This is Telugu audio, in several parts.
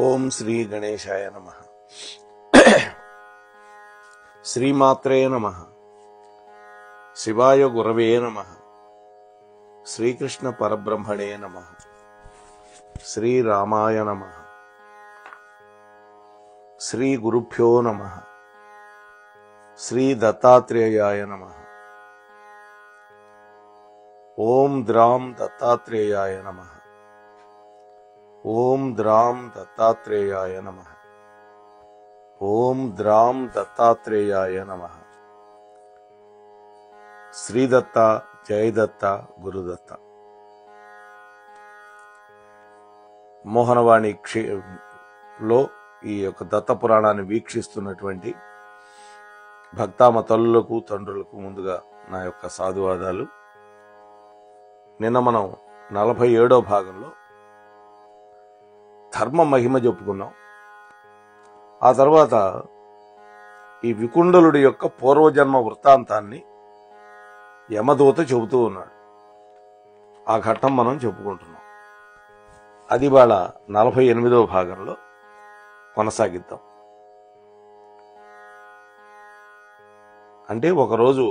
ఓం శ్రీ గణేశాయ నమః. శ్రీమాత్రే నమః. శివాయ గురవే నమః. శ్రీకృష్ణ పరబ్రహ్మణే నమః. శ్రీరామాయ నమః. శ్రీ గురుభ్యో నమః. శ్రీ దత్తాత్రేయాయ నమః. ఓం ద్రాం దత్తాత్రేయాయ నమః. ఓం ద్రాం దత్తాత్రేయాయ నమః. ఓం ద్రాం దత్తాత్రేయాయ నమః. శ్రీదత్త, జయదత్త, గురుదత్త. మోహనవాణి లో ఈ యొక్క దత్త పురాణాన్ని వీక్షిస్తున్నటువంటి భక్తామ తల్లులకు తండ్రులకు ముందుగా నా యొక్క సాధువాదాలు. నిన్న మనం 47వ భాగంలో ధర్మ మహిమ చెప్పుకున్నాం. ఆ తర్వాత ఈ వికుండలుడి యొక్క పూర్వజన్మ వృత్తాంతాన్ని యమదూత చెబుతూ ఉన్నాడు. ఆ ఘట్టం మనం చెప్పుకుంటున్నాం. అది వాళ్ళ 48వ భాగంలో కొనసాగిద్దాం. అంటే ఒకరోజు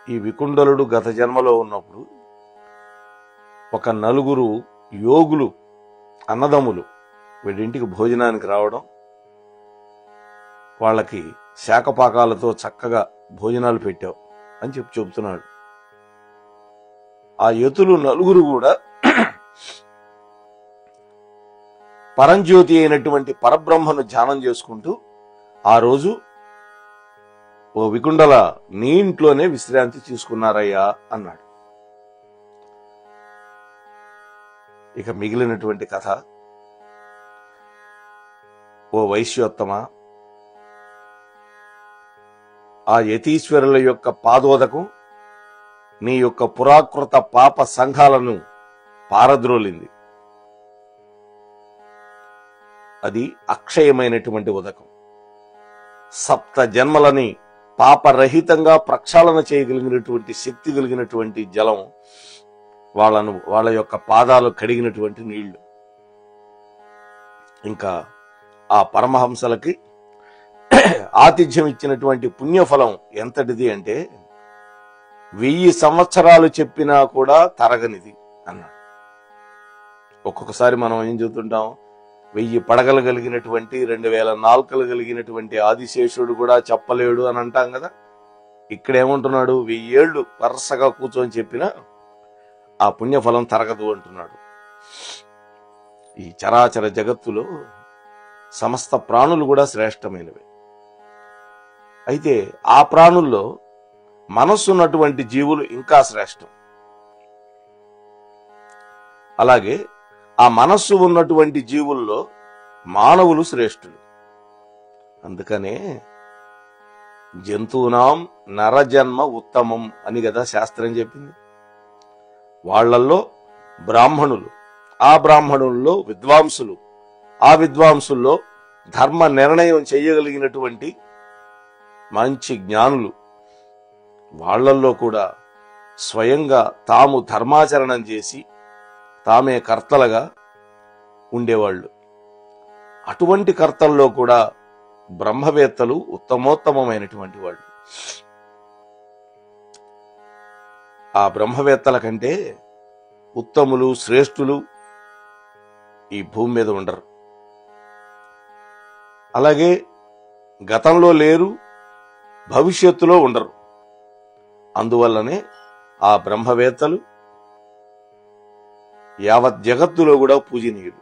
ఈ వికుండలుడు గత జన్మలో ఉన్నప్పుడు ఒక నలుగురు యోగులు అన్నదమ్ములు వీడింటికి భోజనానికి రావడం, వాళ్ళకి శాకపాకాలతో చక్కగా భోజనాలు పెట్టావు అని చెబుతున్నాడు. ఆ యతులు నలుగురు కూడా పరంజ్యోతి అయినటువంటి పరబ్రహ్మను ధ్యానం చేసుకుంటూ ఆ రోజు ఓ వికుండల నీ ఇంట్లోనే విశ్రాంతి తీసుకున్నారయ్యా అన్నాడు. ఇక మిగిలినటువంటి కథ, ఓ వైశ్యోత్తమ, ఆ యతీశ్వరుల యొక్క పాదోదకం నీ యొక్క పురాకృత పాప సంఘాలను పారద్రోలింది. అది అక్షయమైనటువంటి ఉదకం. సప్త జన్మలని పాపరహితంగా ప్రక్షాళన చేయగలిగినటువంటి శక్తి కలిగినటువంటి జలం, వాళ్ళ యొక్క పాదాలు కడిగినటువంటి నీళ్లు. ఇంకా ఆ పరమహంసలకి ఆతిథ్యం ఇచ్చినటువంటి పుణ్యఫలం ఎంతటిది అంటే 1000 సంవత్సరాలు చెప్పినా కూడా తరగనిది అన్నాడు. ఒక్కొక్కసారి మనం ఏం చెబుతుంటాం, 1000 పడగలు కలిగినటువంటి 2000 నాల్కలు కలిగినటువంటి ఆదిశేషుడు కూడా చెప్పలేడు అని అంటాం కదా. ఇక్కడేమంటున్నాడు, 1000 ఏళ్లు వరుసగా కూర్చొని చెప్పినా ఆ పుణ్యఫలం తరగదు అంటున్నాడు. ఈ చరాచర జగత్తులో సమస్త ప్రాణులు కూడా శ్రేష్టమైనవి. అయితే ఆ ప్రాణుల్లో మనస్సున్నటువంటి జీవులు ఇంకా శ్రేష్టం. అలాగే ఆ మనస్సు ఉన్నటువంటి జీవుల్లో మానవులు శ్రేష్ఠులు. అందుకనే జంతువునాం నరజన్మ ఉత్తమం అని కదా శాస్త్రం చెప్పింది. వాళ్లల్లో బ్రాహ్మణులు, ఆ బ్రాహ్మణుల్లో విద్వాంసులు, ఆ విద్వాంసుల్లో ధర్మ నిర్ణయం చేయగలిగినటువంటి మంచి జ్ఞానులు, వాళ్లల్లో కూడా స్వయంగా తాము ధర్మాచరణం చేసి తామే కర్తలుగా ఉండేవాళ్ళు. అటువంటి కర్తల్లో కూడా బ్రహ్మవేత్తలు ఉత్తమోత్తమైనటువంటి వాళ్ళు. ఆ బ్రహ్మవేత్తల కంటే ఉత్తములు, శ్రేష్ఠులు ఈ భూమి మీద ఉండరు. అలాగే గతంలో లేరు, భవిష్యత్తులో ఉండరు. అందువల్లనే ఆ బ్రహ్మవేత్తలు యావత్ జగత్తులో కూడా పూజనీయులు.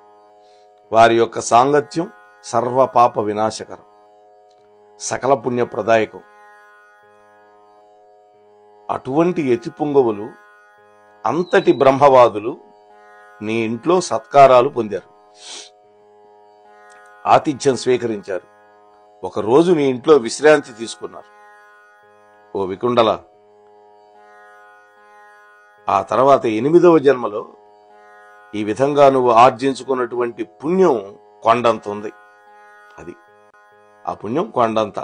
వారి యొక్క సాంగత్యం సర్వ పాప వినాశకరం, సకల పుణ్యప్రదాయకం. అటువంటి యతి పుంగవులు, అంతటి బ్రహ్మవాదులు నీ ఇంట్లో సత్కారాలు పొందారు, ఆతిథ్యం స్వీకరించారు. ఒకరోజు నీ ఇంట్లో విశ్రాంతి తీసుకున్నారు. ఓ వికుండల, ఆ తర్వాత 8వ జన్మలో ఈ విధంగా నువ్వు ఆర్జించుకున్నటువంటి పుణ్యం కొండంత ఉంది. అది ఆ పుణ్యం కొండంత.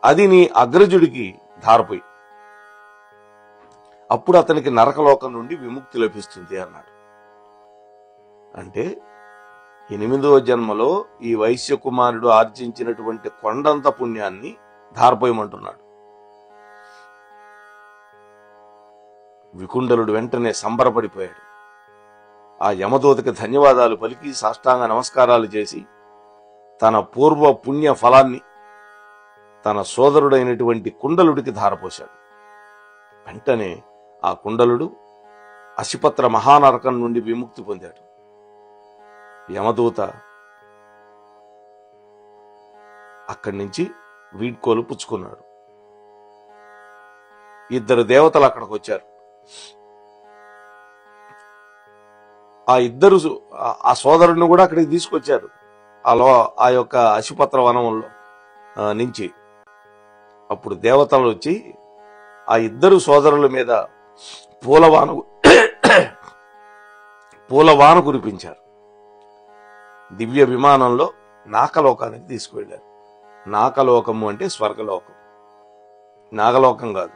అది నీ అగ్రజుడికి ధారపోయి అప్పుడు అతనికి నరకలోకం నుండి విముక్తి లభిస్తుంది అన్నాడు. అంటే 8వ జన్మలో ఈ వైశ్య కుమారుడు ఆర్జించినటువంటి కొండంత పుణ్యాన్ని ధారపోయమంటున్నాడు. వికుండలుడు వెంటనే సంబరపడిపోయాడు. ఆ యమదూతకి ధన్యవాదాలు పలికి సాష్టాంగ నమస్కారాలు చేసి తన పూర్వ పుణ్య ఫలాన్ని తన సోదరుడైనటువంటి కుండలుడికి ధారపోశాడు. వెంటనే ఆ కుండలుడు అశిపత్ర మహానరకం నుండి విముక్తి పొందాడు. యమదూత అక్కడి నుంచి వీడ్కోలు పుచ్చుకున్నాడు. 2 దేవతలు అక్కడికి వచ్చారు. ఆ సోదరుడిని కూడా అక్కడికి తీసుకొచ్చారు. ఆ యొక్క అశిపత్ర వనంలో నుంచి. అప్పుడు దేవతలు వచ్చి ఆ 2 సోదరుల మీద పూలవాన కురిపించారు. దివ్య విమానంలో నాకలోకానికి తీసుకువెళ్లారు. నాకలోకము అంటే స్వర్గలోకం, నాగలోకం కాదు.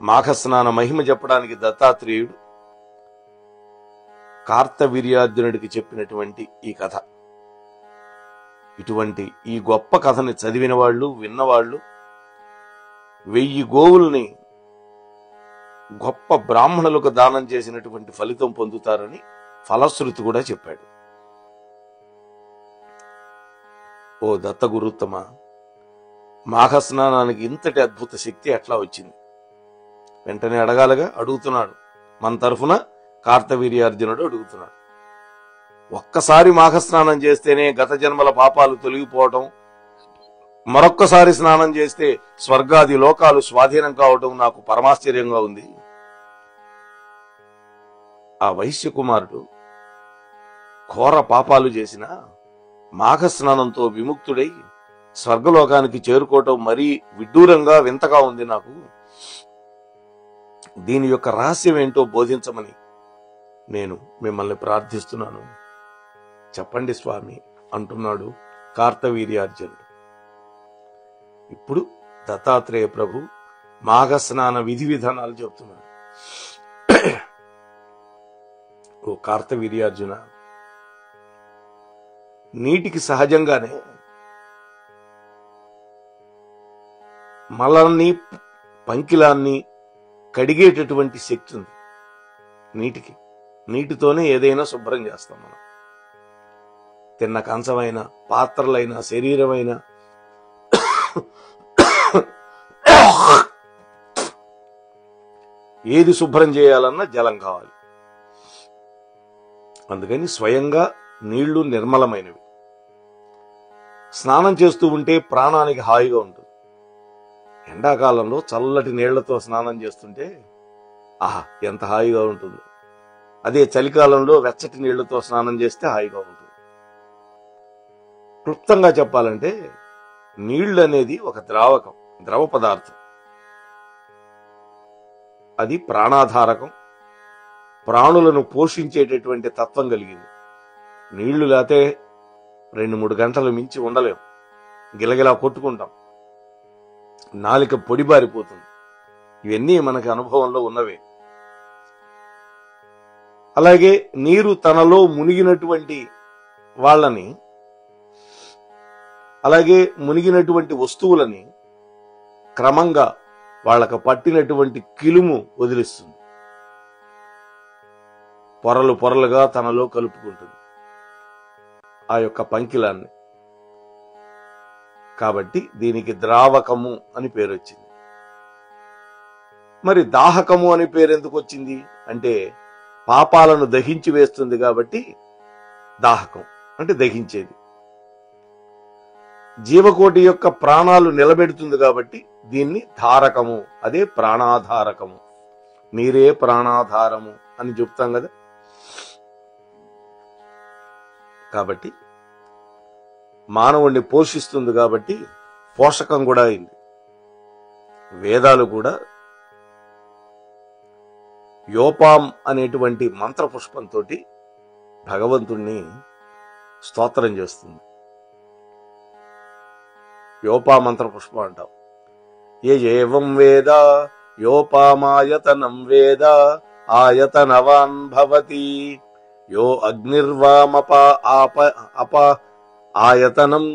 మాఘస్నాన మహిమ చెప్పడానికి దత్తాత్రేయుడు కార్తవీర్యార్జునుడికి చెప్పినటువంటి ఈ కథ. ఇటువంటి ఈ గొప్ప కథని చదివిన వాళ్ళు, విన్నవాళ్ళు 1000 గోవుల్ని గొప్ప బ్రాహ్మణులకు దానం చేసినటువంటి ఫలితం పొందుతారని ఫలశ్రుతి కూడా చెప్పాడు. ఓ దత్తగురుత్తమ, మాఘస్నానానికి ఇంతటి అద్భుత శక్తి ఎట్లా వచ్చింది? వెంటనే అడగాలిగా. అడుగుతున్నాడు. మన తరఫున కార్తవీర్యార్జునుడు అడుగుతున్నాడు. ఒక్కసారి మాఘస్నానం చేస్తేనే గత జన్మల పాపాలు తొలగిపోవటం, మరొక్కసారి స్నానం చేస్తే స్వర్గాది లోకాలు స్వాధీనం కావటం నాకు పరమాశ్చర్యంగా ఉంది. ఆ వైశ్య కుమారుడు ఘోర పాపాలు చేసిన మాఘస్నానంతో విముక్తుడై స్వర్గలోకానికి చేరుకోవటం మరీ విడ్డూరంగా వింతగా ఉంది నాకు. దీని యొక్క రహస్యం ఏంటో బోధించమని నేను మిమ్మల్ని ప్రార్థిస్తున్నాను, చెప్పండి స్వామి అంటున్నాడు కార్తవీర్యార్జునుడు. ఇప్పుడు దత్తాత్రేయ ప్రభు మాఘస్నాన విధి విధానాలు చెప్తున్నాడు. ఓ కార్తవీర్యార్జున, నీటికి సహజంగానే మలాన్ని, పంకిలాన్ని కడిగేటటువంటి శక్తి ఉంది నీటికి. నీటితోనే ఏదైనా శుభ్రం చేస్తాం మనం. తిన్న కంచమైన, పాత్రలైన, శరీరమైన ఏది శుభ్రం చేయాలన్నా జలం కావాలి. అందుకని స్వయంగా నీళ్లు నిర్మలమైనవి. స్నానం చేస్తూ ఉంటే ప్రాణానికి హాయిగా ఉంటుంది. ఎండాకాలంలో చల్లటి నీళ్లతో స్నానం చేస్తుంటే ఆహా ఎంత హాయిగా ఉంటుందో. అదే చలికాలంలో వెచ్చటి నీళ్లతో స్నానం చేస్తే హాయిగా ఉంటుంది. క్లుప్తంగా చెప్పాలంటే నీళ్లు అనేది ఒక ద్రవ పదార్థం. అది ప్రాణాధారకం, ప్రాణులను పోషించేటటువంటి తత్వం కలిగింది. నీళ్లు లేతే 2-3 గంటలు మించి ఉండలేం. గిలగిలా కొట్టుకుంటాం, నాలిక పొడిబారిపోతుంది. ఇవన్నీ మనకి అనుభవంలో ఉన్నవే. అలాగే నీరు తనలో మునిగినటువంటి వాళ్ళని, అలాగే మునిగినటువంటి వస్తువులని క్రమంగా వాళ్ళకు పట్టినటువంటి కిలుము వదిలిస్తుంది. పొరలు పొరలుగా తనలో కలుపుకుంటుంది ఆ యొక్క పంకిలాన్ని. కాబట్టి దీనికి ద్రావకము అని పేరు వచ్చింది. మరి దాహకము అని పేరు ఎందుకు వచ్చింది అంటే పాపాలను దహించి వేస్తుంది కాబట్టి దాహకం అంటే దహించేది. జీవకోటి యొక్క ప్రాణాలు నిలబెడుతుంది కాబట్టి దీన్ని ధారకము, అదే ప్రాణాధారకము. నీరే ప్రాణాధారము అని చెప్తాం కదా. కాబట్టి మానవుణ్ణి పోషిస్తుంది కాబట్టి పోషకం కూడా అయింది. వేదాలు కూడా యోపాం అనేటువంటి మంత్రపుష్పంతో భగవంతుణ్ణి స్తోత్రం చేస్తుంది. యోపా మంత్రపుష్పం అంటాం. ఏవం వేద యోపామాయతనం వేద ఆయతనవాన్ భవతి. యో అగ్నిర్వామప ఆప అప ఆయతనం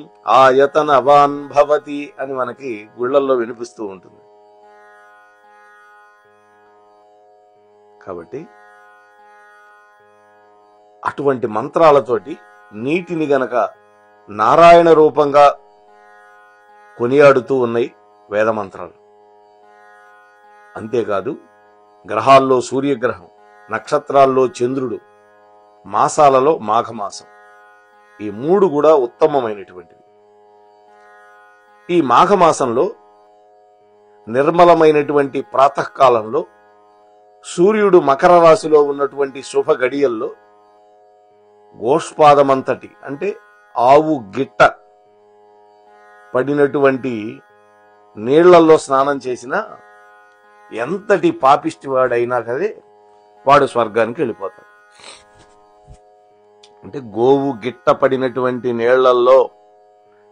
ఆయతనవాన్ భవతి అని మనకి గుళ్ళల్లో వినిపిస్తూ ఉంటుంది. కాబట్టి అటువంటి మంత్రాలతోటి నీటిని గనక నారాయణ రూపంగా కొనియాడుతూ ఉన్నాయి వేద మంత్రాలు. అంతేకాదు గ్రహాల్లో సూర్యగ్రహం, నక్షత్రాల్లో చంద్రుడు, మాసాలలో మాఘమాసం, ఈ 3 కూడా ఉత్తమమైనటువంటివి. ఈ మాఘమాసంలో నిర్మలమైనటువంటి ప్రాతకాలంలో సూర్యుడు మకర రాశిలో ఉన్నటువంటి శుభ గడియల్లో గోష్పాదమంతటి అంటే ఆవు గిట్ట పడినటువంటి నీళ్లలో స్నానం చేసినా ఎంతటి పాపిష్టివాడైనా కదే వాడు స్వర్గానికి వెళ్ళిపోతాడు. అంటే గోవు గిట్ట పడినటువంటి నీళ్లల్లో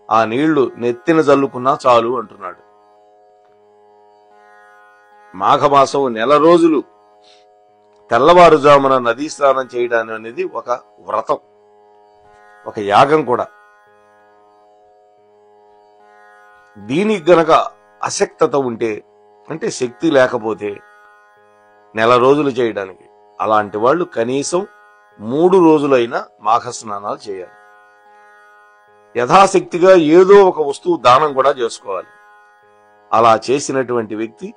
ఆ నీళ్లు నెత్తిన జల్లుకున్నా చాలు అంటున్నాడు. మాఘమాసం నెల రోజులు తెల్లవారుజామున నదీ స్నానం చేయడం అనేది ఒక వ్రతం, ఒక యాగం కూడా. దీనికి గనక అశక్తత ఉంటే, అంటే శక్తి లేకపోతే నెల రోజులు చేయడానికి, అలాంటి వాళ్ళు కనీసం 3 రోజులైనా మాఘ స్నానాలు చేయాలి. యథాశక్తిగా ఏదో ఒక వస్తువు దానం కూడా చేసుకోవాలి. అలా చేసినటువంటి వ్యక్తి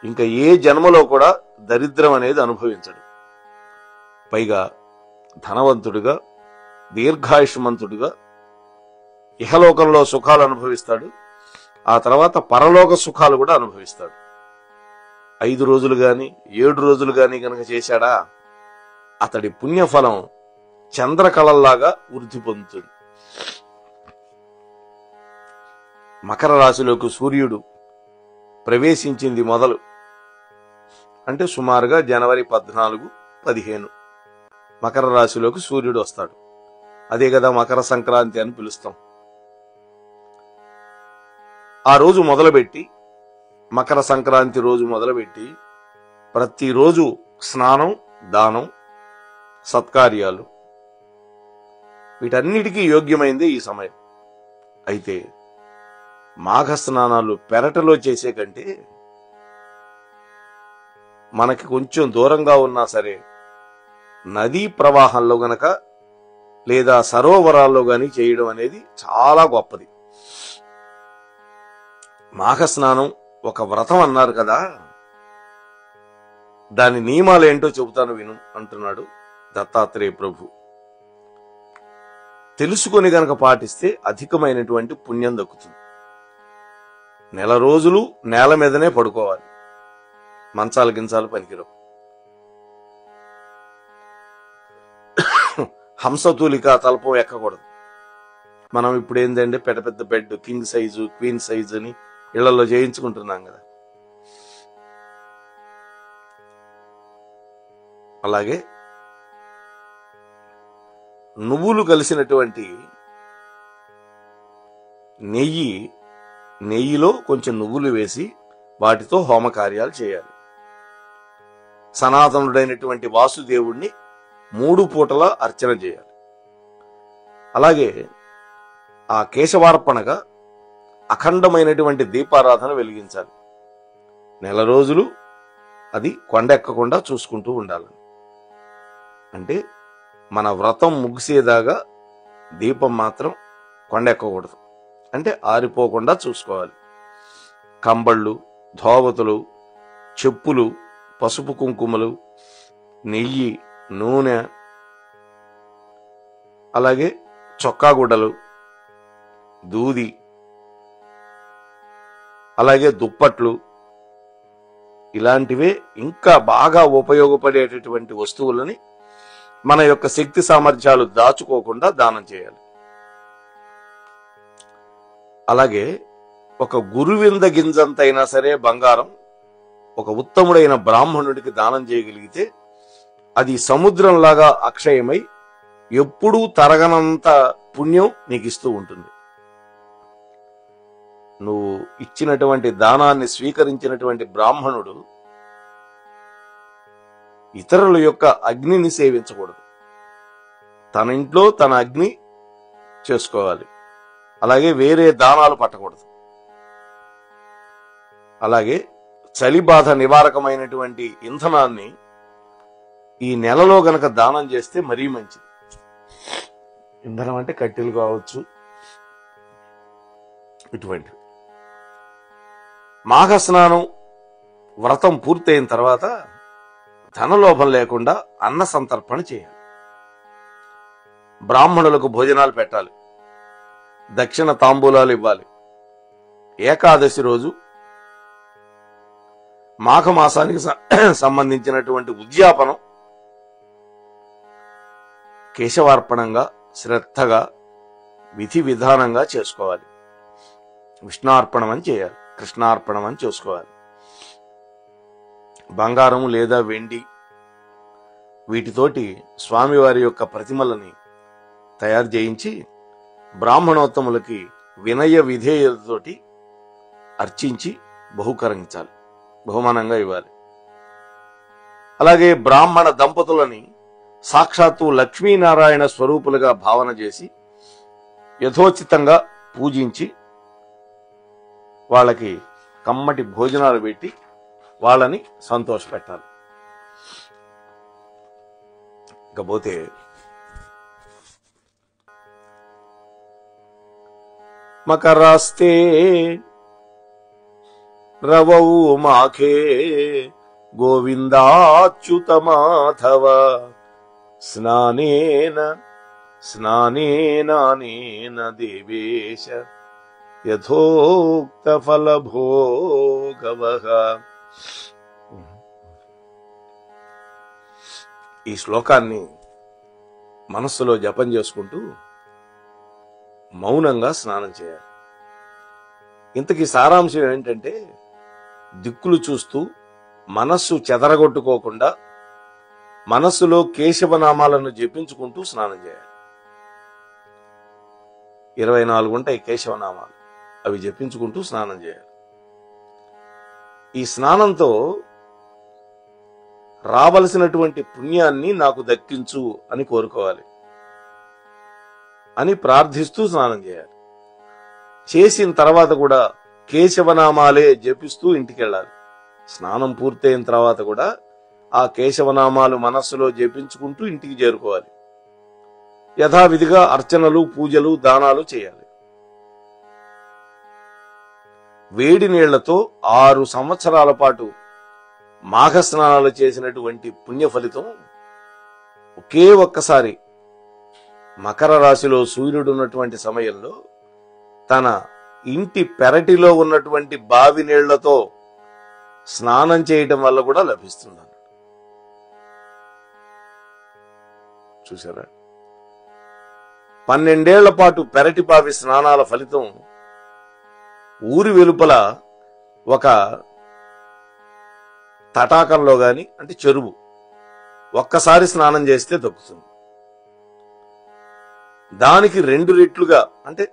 ఇంకా ఏ జన్మలో కూడా దరిద్రం అనేది అనుభవించడు. పైగా ధనవంతుడిగా, దీర్ఘాయుష్మంతుడిగా ఇహలోకంలో సుఖాలు అనుభవిస్తాడు. ఆ తర్వాత పరలోక సుఖాలు కూడా అనుభవిస్తాడు. 5 రోజులు గాని 7 రోజులు గాని గనక చేశాడా అతడి పుణ్యఫలం చంద్రకళల్లాగా వృద్ధి పొందుతుంది. మకర రాశిలోకి సూర్యుడు ప్రవేశించింది మొదలు అంటే సుమారుగా జనవరి 14-15 మకర రాశిలోకి సూర్యుడు వస్తాడు. అదే కదా మకర సంక్రాంతి అని పిలుస్తాం. ఆ రోజు మొదలుపెట్టి, మకర సంక్రాంతి రోజు మొదలుపెట్టి ప్రతిరోజు స్నానం, దానం, సత్కార్యాలు, వీటన్నిటికీ యోగ్యమైందే ఈ సమయం. అయితే మాఘ స్నానాలు పెరటలో చేసే కంటే మనకి కొంచెం దూరంగా ఉన్నా సరే నదీ ప్రవాహంలో గనక లేదా సరోవరాల్లో గాని చేయడం అనేది చాలా గొప్పది. మాఘ స్నానం ఒక వ్రతం అన్నారు కదా, దాని నియమాలు ఏంటో చెబుతాను విను అంటున్నాడు దత్తాత్రేయ ప్రభు. తెలుసుకొని గనక పాటిస్తే అధికమైనటువంటి పుణ్యం దక్కుతుంది. నెల రోజులు నేల మీదనే పడుకోవాలి, మంచాలు గించాలు పనికిరావు. హంసతూలిక తలపం ఎక్కకూడదు. మనం ఇప్పుడు ఏంటంటే పెద్ద పెద్ద bed, king size, queen size అని ఇళ్లలో చేయించుకుంటున్నాం కదా. అలాగే నువ్వులు కలిసినటువంటి నెయ్యిలో కొంచెం నువ్వులు వేసి వాటితో హోమకార్యాలు చేయాలి. సనాతనుడైనటువంటి వాసుదేవుణ్ణి 3 పూటలా అర్చన చేయాలి. అలాగే ఆ కేశవార్పణగా అఖండమైనటువంటి దీపారాధన వెలిగించాలి. నెల రోజులు అది కొండెక్కకుండా చూసుకుంటూ ఉండాలి. అంటే మన వ్రతం ముగిసేదాకా దీపం మాత్రం కొండెక్కకూడదు, అంటే ఆరిపోకుండా చూసుకోవాలి. కంబళ్ళు, ధోవతులు, చెప్పులు, పసుపు కుంకుమలు, నెయ్యి, నూనె, అలాగే చొక్కా గుడ్డలు, దూది, అలాగే దుప్పట్లు, ఇలాంటివే ఇంకా బాగా ఉపయోగపడేటటువంటి వస్తువులని మన యొక్క శక్తి సామర్థ్యాలు దాచుకోకుండా దానం చేయాలి. అలాగే ఒక గురువింద గింజంతైనా సరే బంగారం ఒక ఉత్తముడైన బ్రాహ్మణుడికి దానం చేయగలిగితే అది సముద్రంలాగా అక్షయమై ఎప్పుడూ తరగనంత పుణ్యం నీకు ఇస్తూ ఉంటుంది. నువ్వు ఇచ్చినటువంటి దానాన్ని స్వీకరించినటువంటి బ్రాహ్మణుడు ఇతరుల యొక్క అగ్నిని సేవించకూడదు. తన ఇంట్లో తన అగ్ని చేసుకోవాలి. అలాగే వేరే దానాలు పట్టకూడదు. అలాగే చలి బాధ నివారకమైనటువంటి ఇంధనాన్ని ఈ నెలలో గనక దానం చేస్తే మరీ మంచిది. ఇంధనం అంటే కట్టెలు కావచ్చు, ఇటువంటివి. మాఘ స్నానం వ్రతం పూర్తయిన తర్వాత ధనలోభం లేకుండా అన్న సంతర్పణ చేయాలి. బ్రాహ్మణులకు భోజనాలు పెట్టాలి. దక్షిణ తాంబూలాలు ఇవ్వాలి. ఏకాదశి రోజు మాఘమాసానికి సంబంధించినటువంటి ఉద్యాపనం కేశవార్పణంగా శ్రద్ధగా విధి విధానంగా చేసుకోవాలి. విష్ణార్పణం అని చేయాలి, కృష్ణార్పణం అని చేసుకోవాలి. బంగారం లేదా వెండి వీటితోటి స్వామివారి యొక్క ప్రతిమలని తయారు చేయించి బ్రాహ్మణోత్తములకి వినయ విధేయతతోటి అర్చించి బహుకరించాలి, బహుమానంగా ఇవ్వాలి. అలాగే బ్రాహ్మణ దంపతులని సాక్షాత్తు లక్ష్మీనారాయణ స్వరూపులుగా భావన చేసి యథోచితంగా పూజించి వాళ్ళకి కమ్మటి భోజనాలు పెట్టి వాళ్ళని సంతోషపెట్టాలి. ఇకపోతే మకరాస్తే రవౌ మాఖే గోవిందాచ్యుత మాధవ స్నానేన స్నానేనానేన దేవేశ యథోక్త ఫలభోగవః. ఈ శ్లోకాన్ని మనస్సులో జపం చేసుకుంటూ మౌనంగా స్నానం చేయాలి. ఇంతకీ సారాంశం ఏంటంటే, దిక్కులు చూస్తూ మనస్సు చెదరగొట్టుకోకుండా మనస్సులో కేశవనామాలను జపించుకుంటూ స్నానం చేయాలి. 24 ఉంటాయి కేశవనామాలు, అవి జపించుకుంటూ స్నానం చేయాలి. ఈ స్నానంతో రావలసినటువంటి పుణ్యాన్ని నాకు దక్కించు అని కోరుకోవాలి, అని ప్రార్థిస్తూ స్నానం చేయాలి. చేసిన తర్వాత కూడా కేశవనామాలే జపిస్తూ ఇంటికి వెళ్ళాలి. స్నానం పూర్తయిన తర్వాత కూడా ఆ కేశవనామాలు మనస్సులో జపించుకుంటూ ఇంటికి చేరుకోవాలి. యథావిధిగా అర్చనలు, పూజలు, దానాలు చేయాలి. వేడి నీళ్లతో 6 సంవత్సరాల పాటు మాఘ స్నానాలు చేసినటువంటి పుణ్య ఫలితం ఒకే ఒక్కసారి మకర రాశిలో సూర్యుడు ఉన్నటువంటి సమయంలో తన ఇంటి పెరటిలో ఉన్నటువంటి బావి నీళ్లతో స్నానం చేయటం వల్ల కూడా లభిస్తుంది. చూసారా? 12 ఏళ్ల పాటు పెరటి బావి స్నానాల ఫలితం ఊరి వెలుపల ఒక తటాకంలో గాని, అంటే చెరువు, ఒక్కసారి స్నానం చేస్తే దక్కుతుంది. దానికి 2 రెట్లుగా, అంటే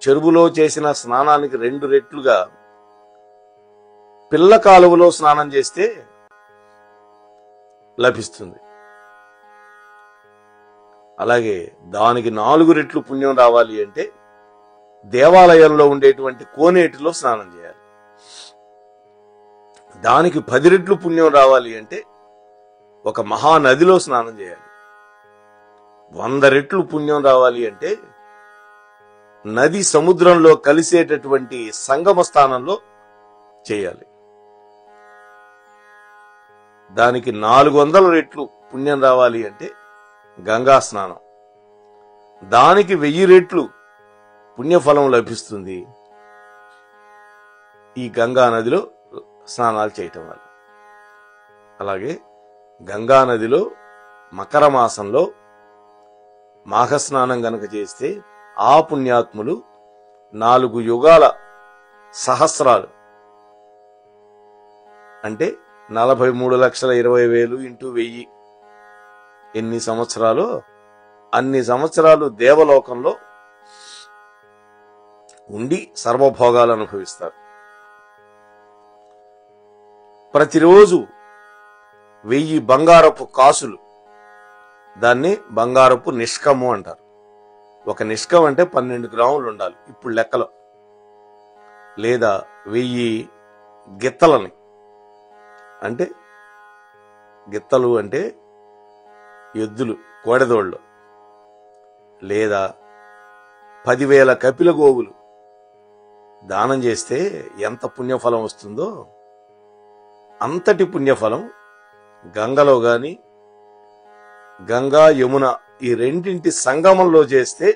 చెరువులో చేసిన స్నానానికి 2 రెట్లుగా పిల్ల కాలువలో స్నానం చేస్తే లభిస్తుంది. అలాగే దానికి 4 రెట్లు పుణ్యం రావాలి అంటే దేవాలయంలో ఉండేటువంటి కోనేటిలో స్నానం చేయాలి. దానికి 10 రెట్లు పుణ్యం రావాలి అంటే ఒక మహానదిలో స్నానం చేయాలి. 100 రెట్లు పుణ్యం రావాలి అంటే నది సముద్రంలో కలిసేటటువంటి సంగమ స్థానంలో చేయాలి. దానికి 400 రెట్లు పుణ్యం రావాలి అంటే గంగా స్నానం. దానికి 1000 రెట్లు పుణ్యఫలం లభిస్తుంది ఈ గంగా నదిలో స్నానాలు చేయటం వల్ల. అలాగే గంగా నదిలో మకర మాసంలో మాఘ స్నానం గనక చేస్తే ఆ పుణ్యాత్ములు 4 యుగాల సహస్రాలు, అంటే 43,20,000 ఇంటూ 1000 ఎన్ని సంవత్సరాలు, అన్ని సంవత్సరాలు దేవలోకంలో ఉండి సర్వభోగాలు అనుభవిస్తారు. ప్రతిరోజు 1000 బంగారపు కాసులు, దాన్ని బంగారపు నిష్కము అంటారు. ఒక నిష్కం అంటే 12 గ్రాములు ఉండాలి ఇప్పుడు లెక్కలో. లేదా 1000 గిత్తలని, అంటే గిత్తలు అంటే ఎద్దులు, కోడెదోళ్ళు. లేదా 10,000 కపిల గోవులు దానం చేస్తే ఎంత పుణ్యఫలం వస్తుందో అంతటి పుణ్యఫలం గంగలో గాని, గంగా యమున ఈ రెండింటి సంగమంలో చేస్తే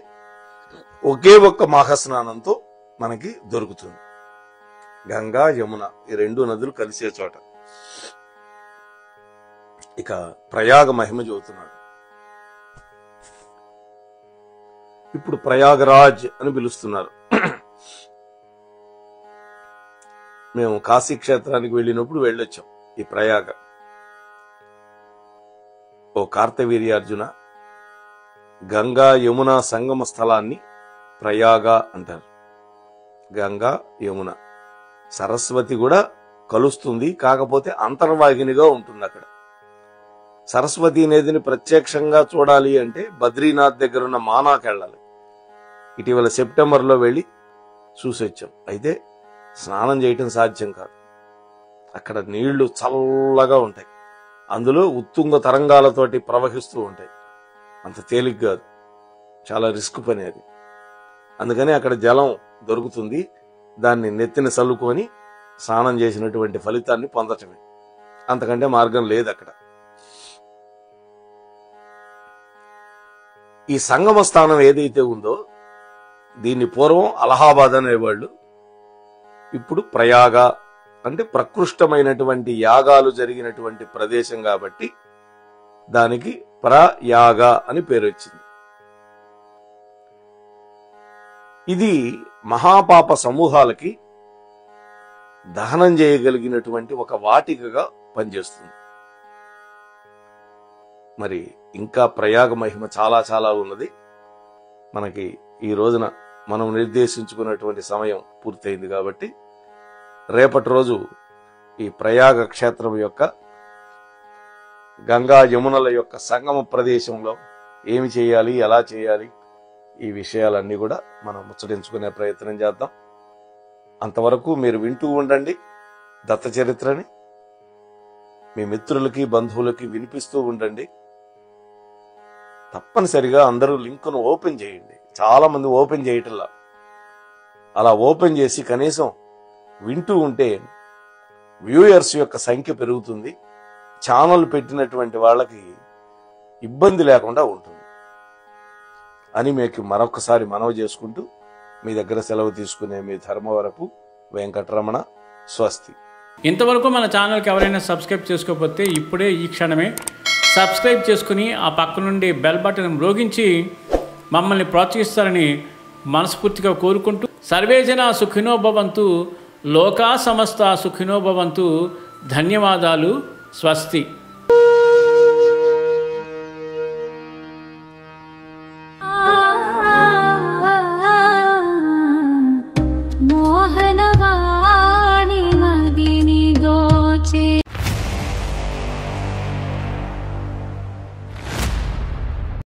ఒకే ఒక్క మాఘస్నానంతో మనకి దొరుకుతుంది. గంగా యమున ఈ 2 నదులు కలిసే చోట. ఇక ప్రయాగ మహిమ చెబుతున్నాడు. ఇప్పుడు ప్రయాగరాజ్ అని పిలుస్తున్నారు. మేము కాశీ క్షేత్రానికి వెళ్ళినప్పుడు వెళ్ళొచ్చాం ఈ ప్రయాగ. ఓ కార్తవీర్యార్జున, గంగా యమున సంగమ స్థలాన్ని ప్రయాగ అంటారు. గంగా యమున, సరస్వతి కూడా కలుస్తుంది, కాకపోతే అంతర్వాహినిగా ఉంటుంది అక్కడ. సరస్వతి నదిని ప్రత్యక్షంగా చూడాలి అంటే బద్రీనాథ్ దగ్గర ఉన్న మానాకి వెళ్ళాలి. ఇటీవల సెప్టెంబర్లో వెళ్ళి చూసొచ్చాం. అయితే స్నానం చేయటం సాధ్యం కాదు. అక్కడ నీళ్లు చల్లగా ఉంటాయి, అందులో ఉత్తుంగ తరంగాలతోటి ప్రవహిస్తూ ఉంటాయి. అంత తేలిక కాదు, చాలా రిస్క్ పని అది. అందుకని అక్కడ జలం దొరుకుతుంది, దాన్ని నెత్తిన చల్లుకొని స్నానం చేసినటువంటి ఫలితాన్ని పొందటమే, అంతకంటే మార్గం లేదు అక్కడ. ఈ సంగమ స్థానం ఏదైతే ఉందో దీన్ని పూర్వం అలహాబాద్ అనేవాళ్ళు, ఇప్పుడు ప్రయాగ అంటే ప్రకృష్టమైనటువంటి యాగాలు జరిగినటువంటి ప్రదేశం కాబట్టి దానికి ప్రయాగ అని పేరు వచ్చింది. ఇది మహాపాప సమూహాలకి దహనం చేయగలిగినటువంటి ఒక వాటికగా పనిచేస్తుంది. మరి ఇంకా ప్రయాగ మహిమ చాలా చాలా ఉన్నది. మనకి ఈ రోజున మనం నిర్దేశించుకున్నటువంటి సమయం పూర్తయింది కాబట్టి రేపటి రోజు ఈ ప్రయాగ క్షేత్రం యొక్క గంగా యమునల యొక్క సంగమ ప్రదేశంలో ఏమి చేయాలి, ఎలా చేయాలి, ఈ విషయాలన్నీ కూడా మనం ముచ్చటించుకునే ప్రయత్నం చేద్దాం. అంతవరకు మీరు వింటూ ఉండండి దత్త చరిత్రని, మీ మిత్రులకి బంధువులకి వినిపిస్తూ ఉండండి. తప్పనిసరిగా అందరూ లింకును ఓపెన్ చేయండి. చాలా మంది ఓపెన్ చేయటంలా. అలా ఓపెన్ చేసి కనీసం వింటూ ఉంటే వ్యూయర్స్ యొక్క సంఖ్య పెరుగుతుంది, ఛానల్ పెట్టినటువంటి వాళ్ళకి ఇబ్బంది లేకుండా ఉంటుంది అని మీకు మరొకసారి మనవి చేసుకుంటూ మీ దగ్గర సెలవు తీసుకునే మీ ధర్మవరపు వెంకటరమణ. స్వస్తి. ఇంతవరకు మన ఛానల్కి ఎవరైనా సబ్స్క్రైబ్ చేసుకోకపోతే ఇప్పుడే ఈ క్షణమే సబ్స్క్రైబ్ చేసుకుని ఆ పక్క నుండి బెల్ బటన్ మ్రోగించి మమ్మల్ని ప్రోత్సహిస్తారని మనస్ఫూర్తిగా కోరుకుంటూ, సర్వే జనా సుఖినో భవంతు, లోకా సమస్త సుఖినో భవంతు. ధన్యవాదాలు. స్వస్తి.